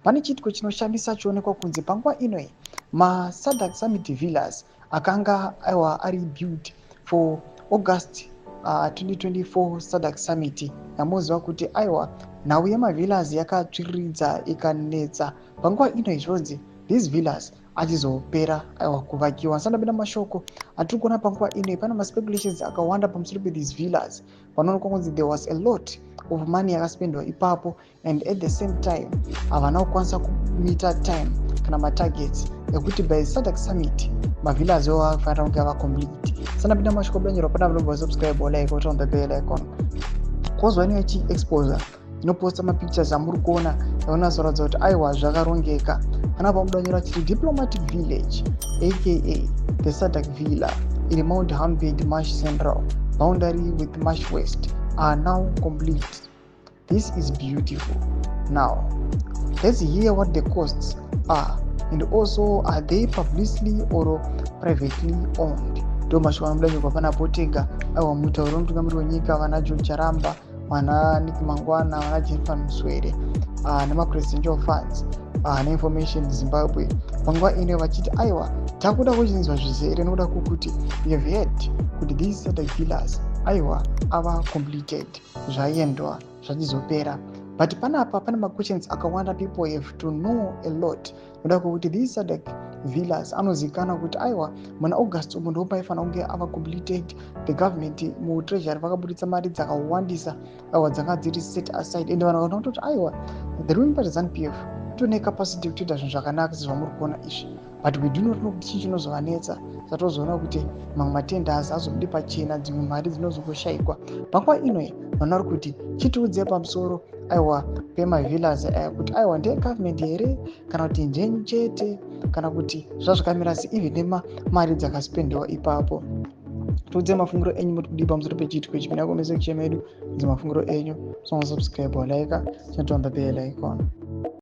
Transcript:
pane chiitiko chinoshamisa chionekwa kunze panguva ino iyi maSADC Summit Villas akanga ari built for August 2024 SADC Summit. Yamuziva kuti nhau yemavillas yakatsviriridza ikanetsa panguva ino izvonzi these villas achizopera kuvakiwa. Sandapinda mashoko atiri kuona panguva ino pana maspeculations akawanda pamusoro pe-these villas panoonekwa kunzi there was a lot of money yakaspendwa ipapo, and at the same time havana kukwanisa kumita time kana matargets ekuti by SADC Summit mavillas iwo afanira kunge ava complete. Sandapinda mashoko blanjero pana vanoba subscribe or like on the bell icon. Kozwa ine exposure inoposta mapictures amuri kuona yavanozoratidza kuti aiwa zvakarongeka. Panapa mudanyora chiti Diplomatic Village aka the SADC Villa in Mount Hamid Marsh Central boundary with Marsh West are now complete. This is beautiful. Now let's hear what the costs are, and also are they publicly or privately owned. Ndo mashoko anobudanyirwa panapo tega mutauro wemutungamiri wenyika vana John Charamba, vana Nick Mangwana, vana Jennifer Muswere nemapresidential funds neinformation Zimbabwe panguva ino vachiti takuda kuchinzwa zvizere nokuda kwokuti we have heard kuti these SADC villas ava completed, zvaendwa zvachizopera. But panapa pane questions akawanda. People have to know a lot nokuda kwokuti these SADC villas anozikana kuti muna August umu ndo paifanira kunge ava completed. The government mutreasury vakabuditsa mari dzakawandisa dzanga dziri set aside, and vanhu vakaona kuti the ruling party ZANU-PF tone capacity yekutoita zvinhu zvakanaka sezvamuri kuona izvi, but we do not know kuti chii chinozovanetsa. Satozoona kuti mamwe matenders azobudi pachena, dzimwe mari dzinozoshayikwa. Panguva ino vanhu vari kuti chitiudzei pamusoro pemavillas kuti ndeye government here kana kuti ndenyu chete kana kuti zvazvakamira sei, even nemari dzakaspendewa ipapo. Tiudzei mafungiro enyu muri kudii pamusoro pechiitiko ichi. Mina komese kuchema edu mafungiro enyu. So subscribe or like, turn on the bell icon.